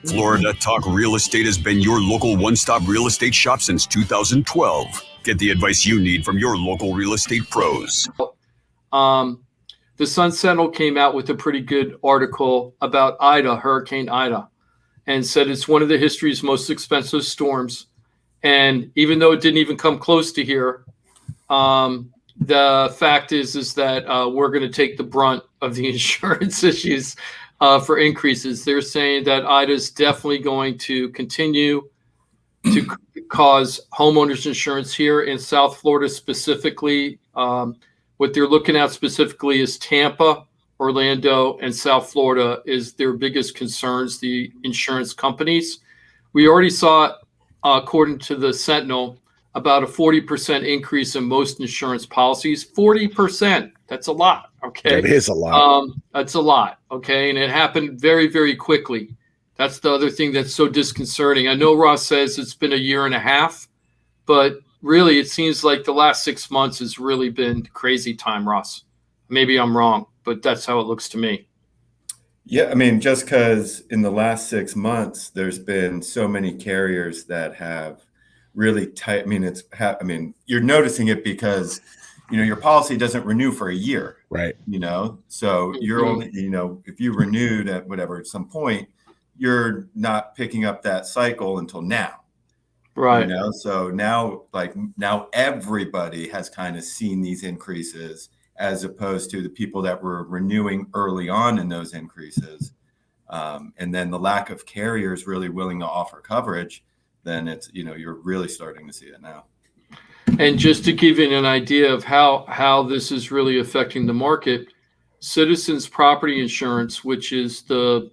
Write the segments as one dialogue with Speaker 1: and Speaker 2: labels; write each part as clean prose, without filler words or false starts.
Speaker 1: Florida Talk Real Estate has been your local one-stop real estate shop since 2012. Get the advice you need from your local real estate pros.
Speaker 2: The Sun Sentinel came out with a pretty good article about Ida, Hurricane Ida, and said it's one of the history's most expensive storms. And even though it didn't even come close to here, the fact is that we're going to take the brunt of the insurance issues for increases. They're saying that Ida is definitely going to continue to cause homeowners insurance here in South Florida specifically. What they're looking at specifically is Tampa, Orlando, and South Florida is their biggest concerns, the insurance companies. We already saw, according to the Sentinel, about a 40% increase in most insurance policies. 40%. That's a lot. Okay.
Speaker 3: That is a lot.
Speaker 2: That's a lot. Okay. And it happened very, very quickly. That's the other thing that's so disconcerting. I know Ross says it's been a year and a half, but really it seems like the last 6 months has really been crazy time, Ross. Maybe I'm wrong, but that's how it looks to me.
Speaker 4: Yeah. I mean, just because in the last 6 months, there's been so many carriers that have really tight. I mean, you're noticing it because, your policy doesn't renew for a year.
Speaker 3: Right.
Speaker 4: So you're only, if you renewed at some point, you're not picking up that cycle until now.
Speaker 2: Right.
Speaker 4: So now everybody has kind of seen these increases as opposed to the people that were renewing early on in those increases. And then the lack of carriers really willing to offer coverage, then it's, you're really starting to see it now.
Speaker 2: And just to give you an idea of how this is really affecting the market, Citizens Property Insurance, which is the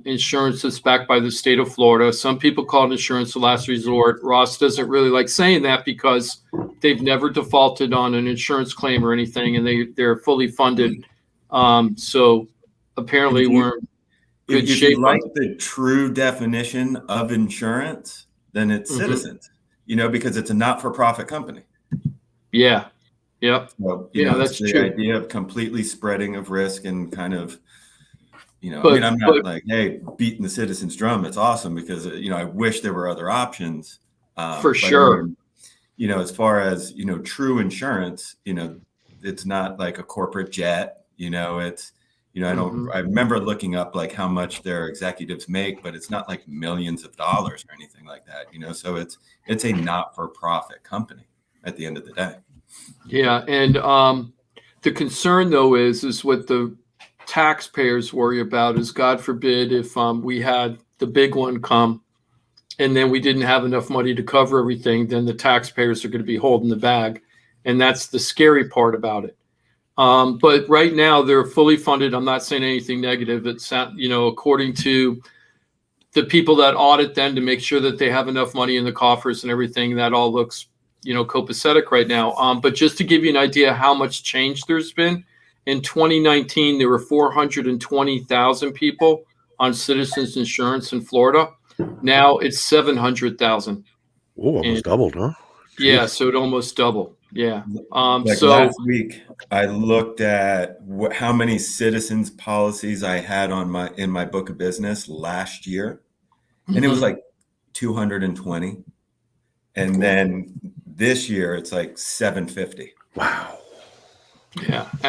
Speaker 2: insurance that's backed by the state of Florida. Some people call it insurance of last resort. Ross doesn't really like saying that because they've never defaulted on an insurance claim or anything, and they're fully funded. So apparently we're in good shape.
Speaker 4: If you like the true definition of insurance, then it's Citizens, because it's a not-for-profit company.
Speaker 2: Yeah. Yep.
Speaker 4: So,
Speaker 2: that's
Speaker 4: the
Speaker 2: true.
Speaker 4: idea of completely spreading of risk and kind of,
Speaker 2: But,
Speaker 4: I'm not like, hey, beating the Citizens drum. It's awesome because, I wish there were other options.
Speaker 2: For sure.
Speaker 4: As far as, true insurance, it's not like a corporate jet, it's, I remember looking up like how much their executives make, but it's not like millions of dollars or anything like that, so it's a not-for-profit company at the end of the day.
Speaker 2: Yeah. And the concern, though, is what the taxpayers worry about is, God forbid, if we had the big one come and then we didn't have enough money to cover everything, then the taxpayers are going to be holding the bag. And that's the scary part about it. But right now they're fully funded. I'm not saying anything negative. It's, according to the people that audit them to make sure that they have enough money in the coffers and everything, that all looks copacetic right now. But just to give you an idea how much change there's been, in 2019, there were 420,000 people on Citizens Insurance in Florida. Now it's 700,000.
Speaker 3: Oh, almost doubled, huh?
Speaker 2: Yeah, so it almost doubled. Yeah.
Speaker 4: So last week, I looked at how many Citizens policies I had in my book of business last year, and it was like 220. And then this year it's like 750.
Speaker 3: Wow.
Speaker 2: Yeah. And